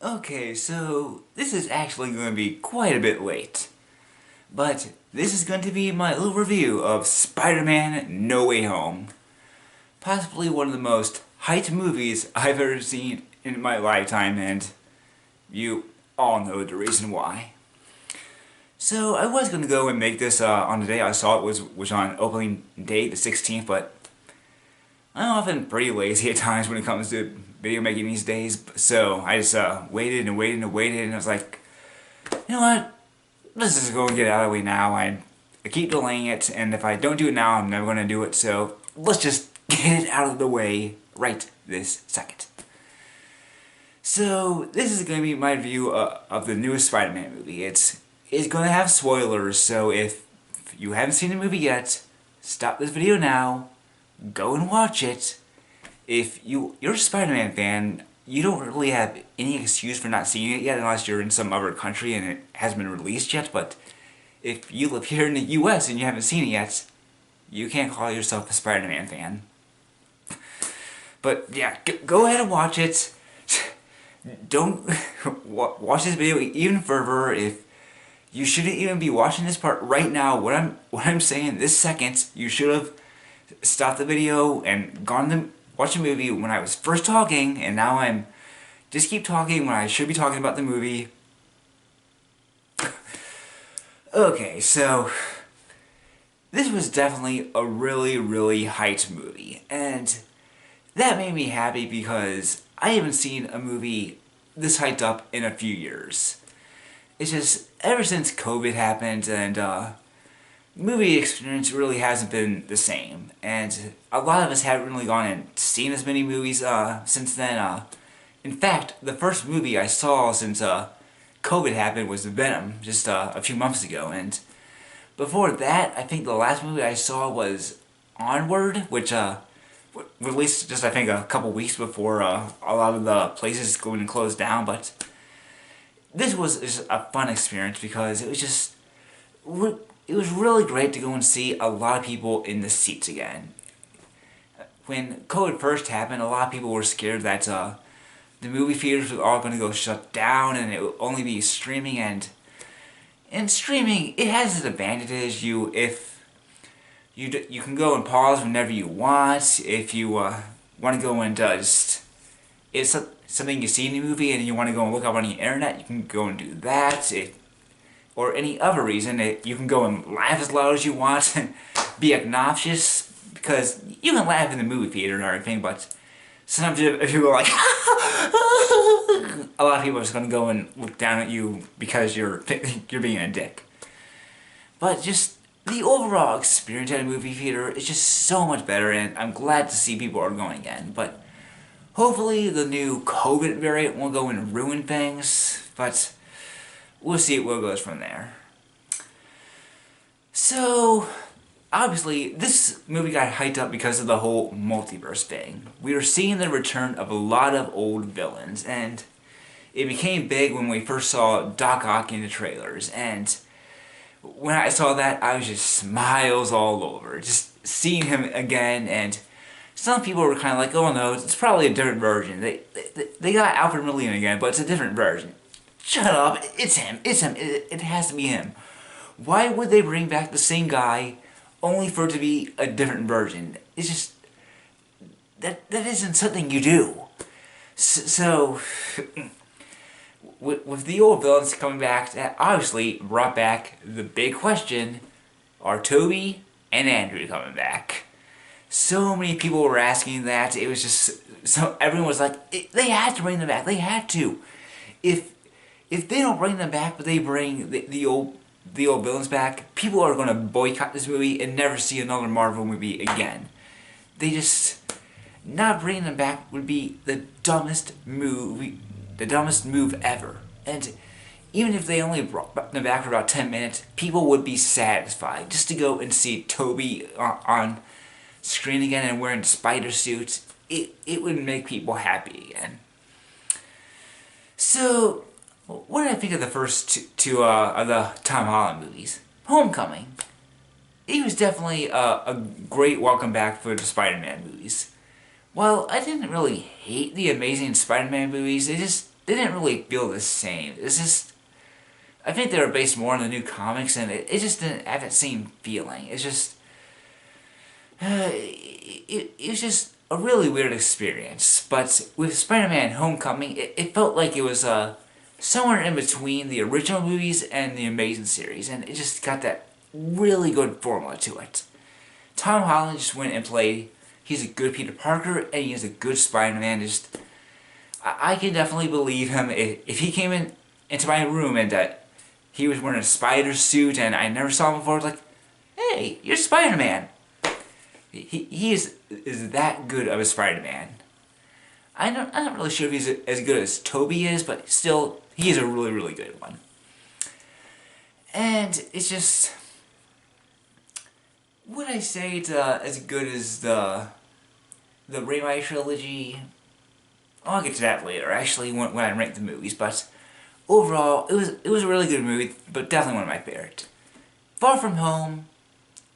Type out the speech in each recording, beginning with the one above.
Okay, so this is actually going to be quite a bit late. But this is going to be my little review of Spider-Man No Way Home. Possibly one of the most hyped movies I've ever seen in my lifetime, and you all know the reason why. So I was going to go and make this on the day I saw it was on opening day, the 16th, but I'm often pretty lazy at times when it comes to video making these days, so I just waited and waited and waited, and I was like, you know what, let's just go and get it out of the way now. I keep delaying it, and if I don't do it now, I'm never going to do it, so let's just get it out of the way right this second. So, this is going to be my review of the newest Spider-Man movie. It's going to have spoilers, so if you haven't seen the movie yet, stop this video now, go and watch it. If you're a Spider-Man fan, you don't really have any excuse for not seeing it yet unless you're in some other country and it hasn't been released yet, but if you live here in the US and you haven't seen it yet, you can't call yourself a Spider-Man fan. But yeah, go ahead and watch it. Don't watch this video even further. If you shouldn't even be watching this part right now, what I'm saying this second, you should have stopped the video and gone to watch the movie when I was first talking, and now I'm just keep talking when I should be talking about the movie. Okay, so this was definitely a really hyped movie, and that made me happy because I haven't seen a movie this hyped up in a few years. It's just, ever since COVID happened, and movie experience really hasn't been the same, and a lot of us haven't really gone and seen as many movies since then. In fact, the first movie I saw since COVID happened was Venom, just a few months ago, and before that, I think the last movie I saw was Onward, which released just I think a couple weeks before a lot of the places going to close down, but this was just a fun experience because it was just it was really great to go and see a lot of people in the seats again. When COVID first happened, a lot of people were scared that the movie theaters were all going to go shut down and it would only be streaming, and streaming, it has its advantages. You can go and pause whenever you want. If you want to go and just, it's something you see in the movie and you want to go and look up on the internet, you can go and do that. Or any other reason, you can go and laugh as loud as you want and be obnoxious, because you can laugh in the movie theater and everything, but sometimes if you go like a lot of people are just going to go and look down at you because you're being a dick. But just the overall experience at a movie theater is just so much better, and I'm glad to see people are going again. But hopefully the new COVID variant won't go and ruin things, but we'll see where it goes from there. So, obviously, this movie got hyped up because of the whole multiverse thing. We were seeing the return of a lot of old villains, and it became big when we first saw Doc Ock in the trailers, and when I saw that, I was just smiles all over, just seeing him again. And some people were kind of like, oh no, it's probably a different version. They got Alfred Molina again, but it's a different version. Shut up, it's him, it has to be him. Why would they bring back the same guy only for it to be a different version? It's just, that isn't something you do. So with the old villains coming back, that obviously brought back the big question, are Toby and Andrew coming back? So many people were asking that. It was just, so everyone was like, they had to bring them back, they had to. If they don't bring them back, but they bring the old villains back, people are going to boycott this movie and never see another Marvel movie again. They just, not bringing them back would be the dumbest move ever. And even if they only brought them back for about 10 minutes, people would be satisfied just to go and see Toby on screen again and wearing spider suits. It would make people happy again. So, what did I think of the first two of the Tom Holland movies? Homecoming. It was definitely a great welcome back for the Spider-Man movies. Well, I didn't really hate the Amazing Spider-Man movies. they didn't really feel the same. It's just, I think they were based more on the new comics, and it just didn't have that same feeling. It's just, it was just a really weird experience. But with Spider-Man Homecoming, it felt like it was somewhere in between the original movies and the Amazing series, and it just got that really good formula to it. Tom Holland just went and played. He's a good Peter Parker, and he is a good Spider-Man. Just, I can definitely believe him if he came into my room and he was wearing a spider suit and I never saw him before. Like, hey, you're Spider-Man. He is that good of a Spider-Man. I'm not really sure if he's as good as Tobey is, but still, he is a really, really good one. And it's just, would I say it's as good as the Raimi trilogy? I'll get to that later, actually, when I rank the movies. But overall, it was a really good movie, but definitely one of my favorites. Far From Home,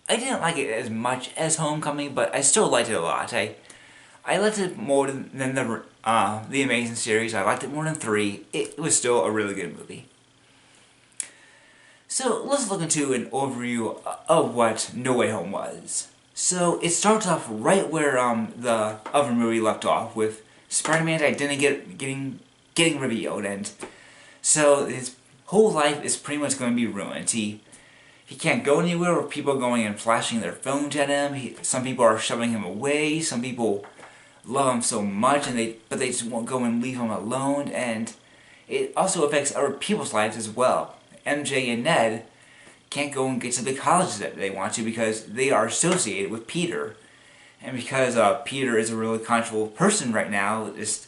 I didn't like it as much as Homecoming, but I still liked it a lot. I liked it more than the Amazing series. I liked it more than 3. It was still a really good movie. So let's look into an overview of what No Way Home was. So it starts off right where the other movie left off, with Spider-Man's identity getting revealed, and so his whole life is pretty much going to be ruined. He can't go anywhere where people are going and flashing their phones at him. Some people are shoving him away. Some people love him so much, but they just won't go and leave him alone. And it also affects other people's lives as well. MJ and Ned can't go and get to the colleges that they want to because they are associated with Peter. And because Peter is a really controversial person right now, just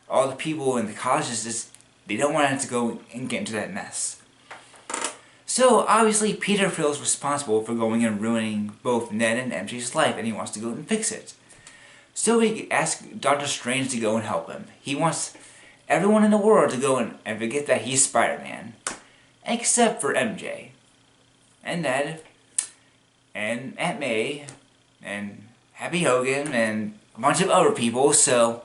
all the people in the colleges, they don't want him to go and get into that mess. So obviously Peter feels responsible for going and ruining both Ned and MJ's life, and he wants to go and fix it. So he asks Doctor Strange to go and help him. He wants everyone in the world to go and forget that he's Spider-Man. Except for MJ. And Ned. And Aunt May. And Happy Hogan. And a bunch of other people. So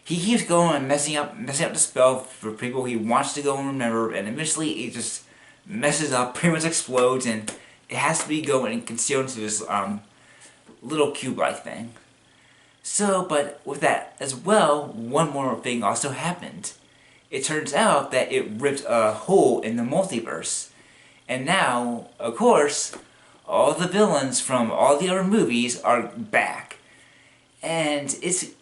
he keeps going and messing up the spell for people he wants to go and remember. And eventually it just messes up, pretty much explodes, and it has to be going and concealed into this little cube-like thing. So, but with that as well, one more thing also happened. It turns out that it ripped a hole in the multiverse. And now, of course, all the villains from all the other movies are back. And it's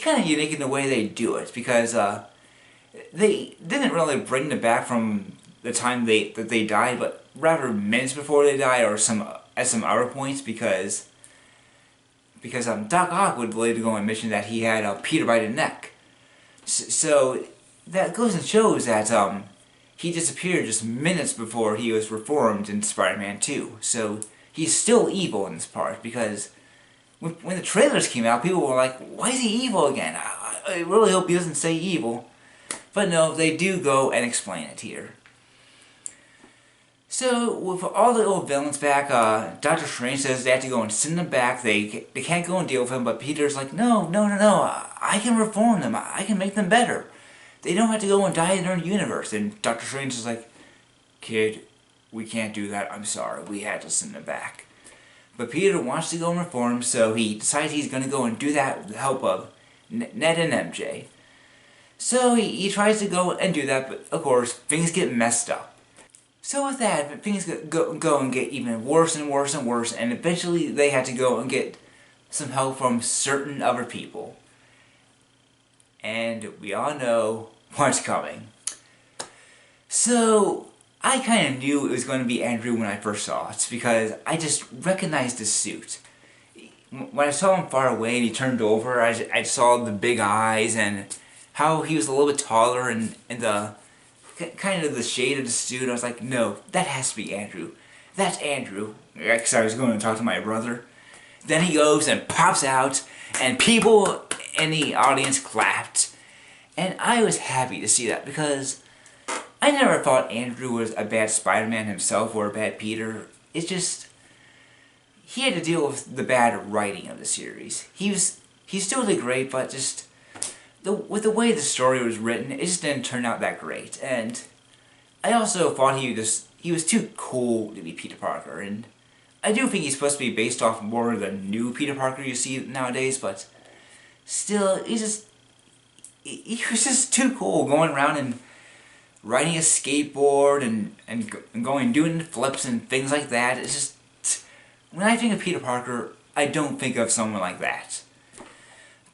kind of unique in the way they do it, because they didn't really bring them back from the time that they died, but rather minutes before they died, or at some other points, because Doc Ock would later go and mention that he had Peter by the neck. So that goes and shows that he disappeared just minutes before he was reformed in Spider-Man 2. So he's still evil in this part, because when the trailers came out, people were like, why is he evil again? I really hope he doesn't say evil. But no, they do go and explain it here. So, with all the old villains back, Doctor Strange says they have to go and send them back. They can't go and deal with him, but Peter's like, no, I can reform them. I can make them better. They don't have to go and die in their universe. And Doctor Strange is like, kid, we can't do that. I'm sorry. We had to send them back. But Peter wants to go and reform, so he decides he's going to go and do that with the help of Ned and MJ. So he tries to go and do that, but of course, things get messed up. So with that, things go and get even worse and worse and worse, and eventually they had to go and get some help from certain other people. And we all know what's coming. So I kind of knew it was going to be Andrew when I first saw it, because I just recognized his suit. When I saw him far away and he turned over, I saw the big eyes and how he was a little bit taller and the kind of the shade of the suit. I was like, no, that has to be Andrew. That's Andrew. Because I was going to talk to my brother. Then he goes and pops out, and people in the audience clapped. And I was happy to see that, because I never thought Andrew was a bad Spider-Man himself or a bad Peter. It's just, he had to deal with the bad writing of the series. He still did great, but just with the way the story was written, it just didn't turn out that great. And I also thought he was too cool to be Peter Parker, and I do think he's supposed to be based off more of the new Peter Parker you see nowadays, but still, he was just too cool going around and riding a skateboard and going and doing flips and things like that. It's just, when I think of Peter Parker, I don't think of someone like that.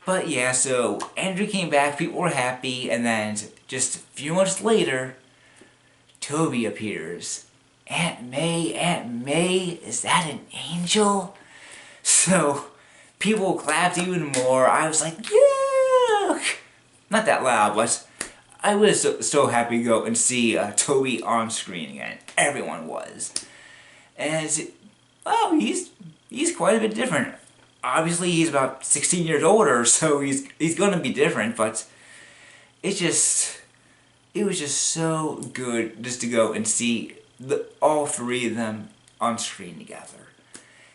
But yeah, so Andrew came back, people were happy, and then just a few months later, Toby appears. Aunt May, is that an angel? So, people clapped even more. I was like, yeah! Not that loud, but I was so happy to go and see Toby on screen again. Everyone was. And, oh, he's quite a bit different. Obviously, he's about 16 years older, so he's going to be different, but it was just so good just to go and see all three of them on screen together.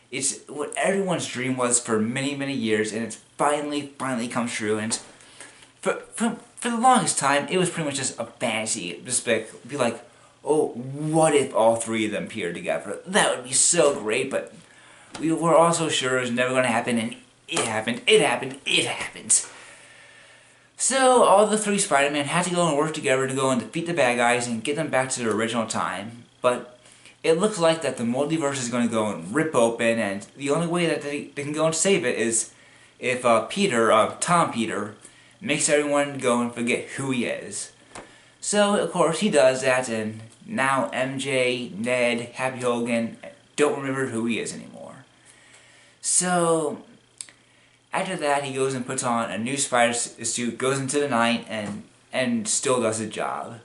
It's what everyone's dream was for many, many years, and it's finally come true. And for the longest time, it was pretty much just a fantasy. Just be like, oh, what if all three of them appeared together? That would be so great, but we were also sure it was never going to happen, and it happened. So, all the three Spider-Man had to go and work together to go and defeat the bad guys and get them back to their original time. But it looks like that the multiverse is going to go and rip open, and the only way that they can go and save it is if Tom Peter, makes everyone go and forget who he is. So, of course, he does that, and now MJ, Ned, Happy Hogan don't remember who he is anymore. So, after that, he goes and puts on a new spider suit, goes into the night, and still does the job.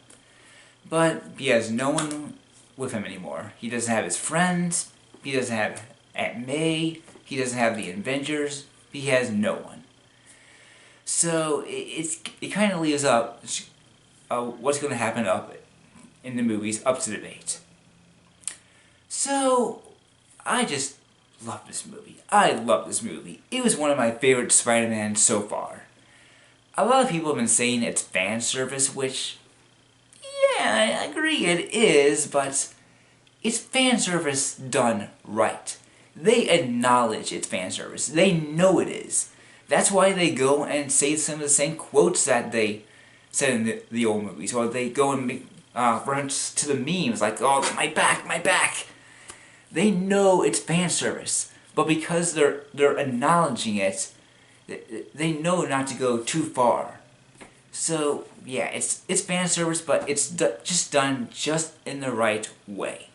But he has no one with him anymore. He doesn't have his friends, he doesn't have Aunt May, he doesn't have the Avengers, he has no one. So, it kind of leaves up what's going to happen up in the movies up to debate. So, I just love this movie. I love this movie. It was one of my favorite Spider-Man so far. A lot of people have been saying it's fan service, which, yeah, I agree it is, but it's fan service done right. They acknowledge it's fan service. They know it is. That's why they go and say some of the same quotes that they said in the old movies, or they go and make reference to the memes like, oh, my back. They know it's fan service, but because they're acknowledging it, they know not to go too far. So yeah, it's fan service, but it's just done just in the right way.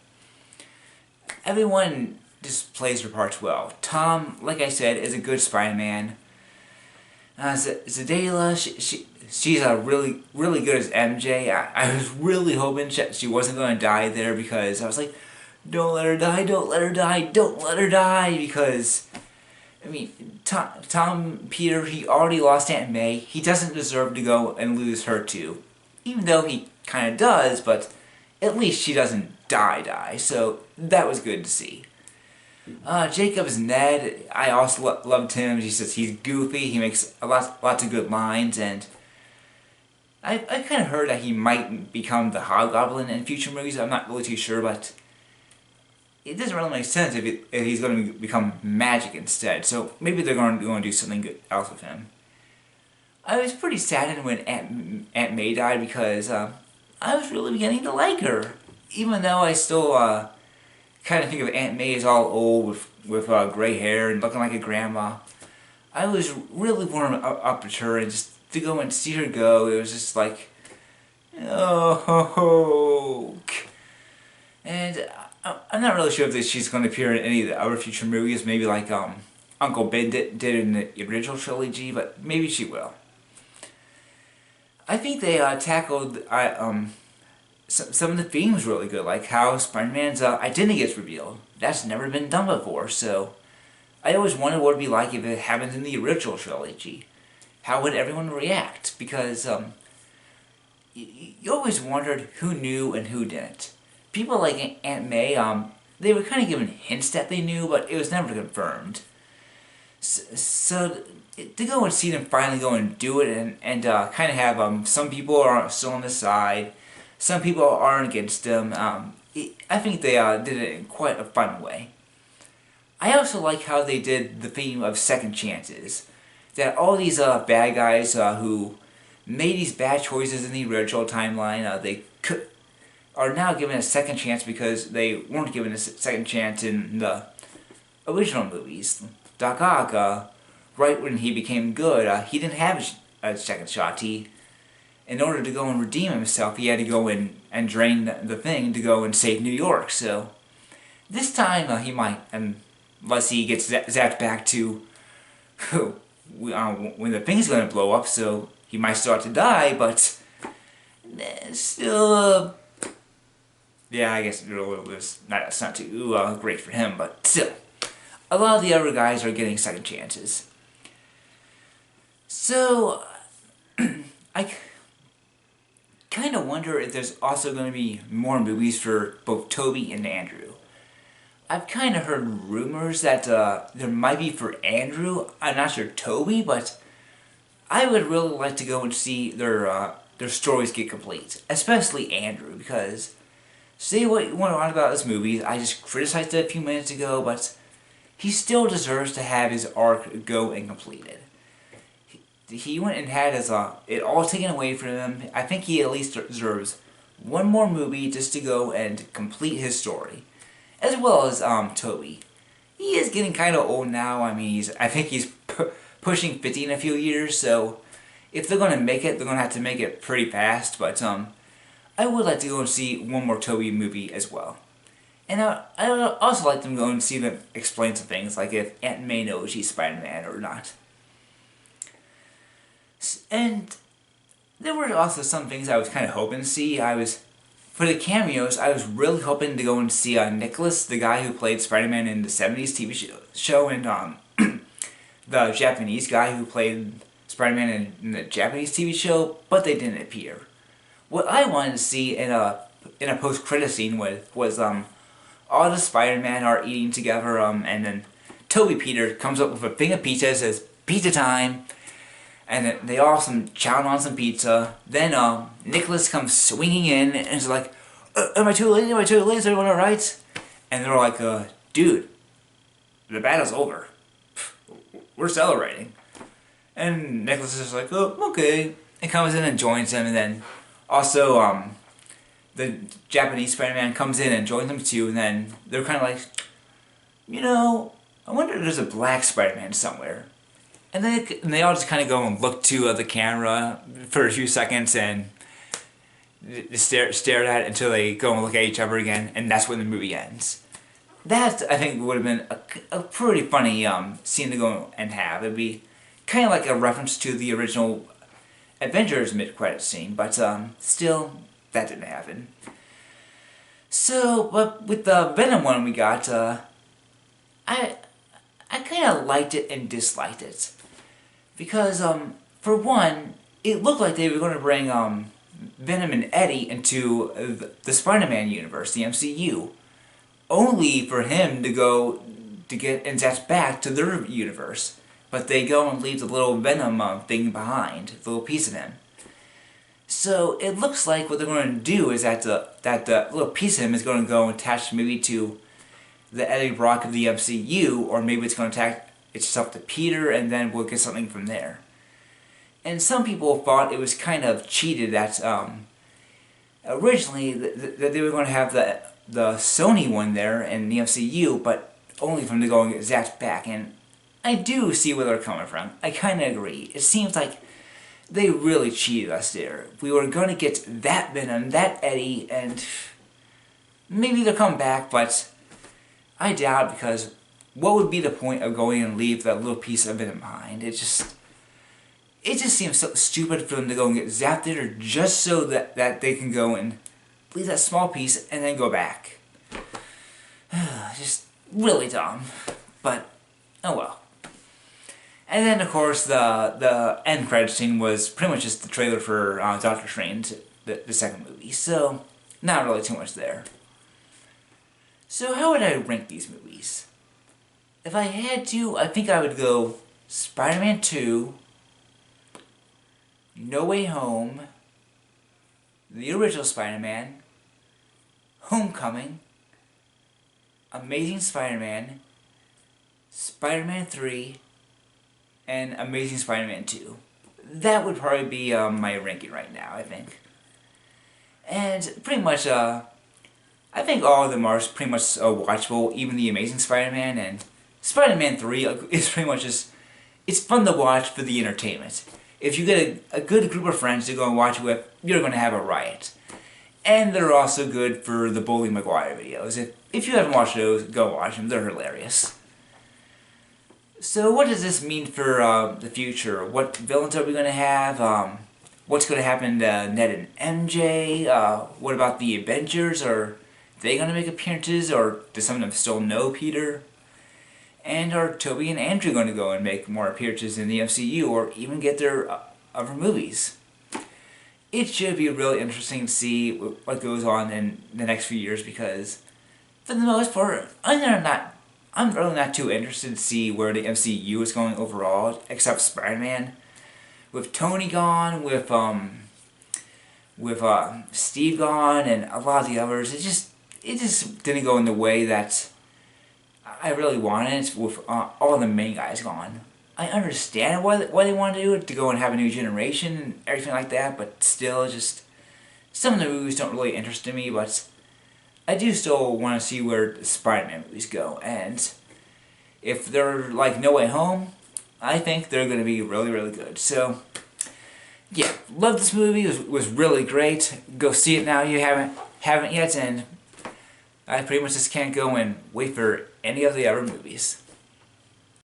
Everyone just plays their parts well. Tom, like I said, is a good Spider-Man. Zendaya, she's really good as MJ. I was really hoping she wasn't going to die there, because I was like, don't let her die, because, I mean, Tom Peter, he already lost Aunt May. He doesn't deserve to go and lose her too. Even though he kind of does, but at least she doesn't die, so that was good to see. Jacob's Ned, I also loved him. He's goofy, he makes lots of good lines, and I kind of heard that he might become the Hobgoblin in future movies. I'm not really too sure, but it doesn't really make sense if he's going to become magic instead. So maybe they're going to do something good else with him. I was pretty saddened when Aunt May died, because I was really beginning to like her, even though I still kind of think of Aunt May as all old with gray hair and looking like a grandma. I was really warm up to her, and just to go and see her go, it was just like, oh. And I'm not really sure if she's going to appear in any of the other future movies, maybe like Uncle Ben did in the original trilogy, but maybe she will. I think they tackled some of the themes really good, like how Spider-Man's identity gets revealed. That's never been done before, so I always wondered what it would be like if it happened in the original trilogy. How would everyone react? Because you always wondered who knew and who didn't. People like Aunt May, they were kind of given hints that they knew, but it was never confirmed. So to go and see them finally go and do it and kind of have some people are still on the side, some people aren't against them. I think they did it in quite a fun way. I also like how they did the theme of second chances. That all these bad guys who made these bad choices in the original timeline, are now given a second chance because they weren't given a second chance in the original movies. Doc Ock, right when he became good, he didn't have a second shot. In order to go and redeem himself, he had to go in and drain the thing to go and save New York. So this time he might, unless he gets zapped back to when the thing's going to blow up. So he might start to die, but still, yeah, I guess it's not too great for him, but still. A lot of the other guys are getting second chances. So, I kind of wonder if there's also going to be more movies for both Toby and Andrew. I've kind of heard rumors that there might be for Andrew. I'm not sure Toby, but I would really like to go and see their stories get complete, especially Andrew, because say what you want about this movie. I just criticized it a few minutes ago, but he still deserves to have his arc go and completed. He went and had it all taken away from him. I think he at least deserves one more movie just to go and complete his story. As well as Toby. He is getting kind of old now. I mean, I think he's pushing 50 in a few years, so if they're going to make it, they're going to have to make it pretty fast. But I would like to go and see one more Toby movie as well. And I would also like to go and see them explain some things, like if Aunt May knows she's Spider-Man or not. And there were also some things I was kind of hoping to see. For the cameos, I was really hoping to go and see Nicholas, the guy who played Spider-Man in the 70s TV show, and the Japanese guy who played Spider-Man in the Japanese TV show, but they didn't appear. What I wanted to see in a post-credit scene was all the Spider-Man are eating together, and then Toby Peter comes up with a thing of pizza, says, "Pizza time!" And then they all chowing on some pizza. Then Nicholas comes swinging in and is like, am I too late? Am I too late? Is everyone alright? And they're like, dude, the battle's over. We're celebrating. And Nicholas is like, oh, okay. And comes in and joins them. And then also the Japanese Spider-Man comes in and joins them too. And then they're kind of like, I wonder if there's a black Spider-Man somewhere. And they all just kind of go and look to the camera for a few seconds and stare at it until they go and look at each other again, and that's when the movie ends. That, I think, would have been a pretty funny scene to go and have. It'd be kind of like a reference to the original Avengers mid-credits scene, but still, that didn't happen. So, but with the Venom one we got, I kind of liked it and disliked it. Because, for one, it looked like they were going to bring Venom and Eddie into the Spider-Man universe, the MCU, only for him to go to get zapped back to their universe. But they go and leave the little Venom thing behind, the little piece of him. So it looks like what they're going to do is that the little piece of him is going to go and attach maybe to the Eddie Brock of the MCU, or maybe it's going to attach itself to Peter, and then we'll get something from there. And some people thought it was kind of cheated that originally that they were going to have the Sony one there in the MCU, but only for them to go and get zapped back. And I do see where they're coming from. I kind of agree. It seems like they really cheated us there. We were going to get that Venom, that Eddie, and maybe they'll come back, but I doubt, because what would be the point of going and leave that little piece of Venom behind? It just seems so stupid for them to go and get zapped there just so that they can go and leave that small piece and then go back. Just really dumb. But, oh well. And then, of course, the end credit scene was pretty much just the trailer for Doctor Strange, the second movie. So, not really too much there. So how would I rank these movies? if I had to, I think I would go Spider-Man 2, No Way Home, the original Spider-Man, Homecoming, Amazing Spider-Man, Spider-Man 3, and Amazing Spider-Man 2. That would probably be my ranking right now, I think. And pretty much, I think all of them are pretty much watchable, even the Amazing Spider-Man, and Spider-Man 3 is pretty much just, it's fun to watch for the entertainment. If you get a good group of friends to go and watch it with, you're going to have a riot. And they're also good for the Bully Maguire videos. If you haven't watched those, go watch them. They're hilarious. So what does this mean for the future? What villains are we going to have? What's going to happen to Ned and MJ? What about the Avengers? Are they going to make appearances? Or does some of them still know Peter? And are Toby and Andrew going to go and make more appearances in the MCU? Or even get their other movies? It should be really interesting to see what goes on in the next few years, because for the most part, I'm really not too interested to see where the MCU is going overall, except Spider-Man. With Tony gone, with Steve gone, and a lot of the others, it just didn't go in the way that I really wanted. With all the main guys gone, I understand why they want to do it, to go and have a new generation and everything like that, but still, just some of the movies don't really interest me. But I do still want to see where the Spider-Man movies go, and if they're like No Way Home, I think they're going to be really, really good. So, yeah, love this movie. It was really great. Go see it now. You haven't yet, and I pretty much just can't go and wait for any of the other movies.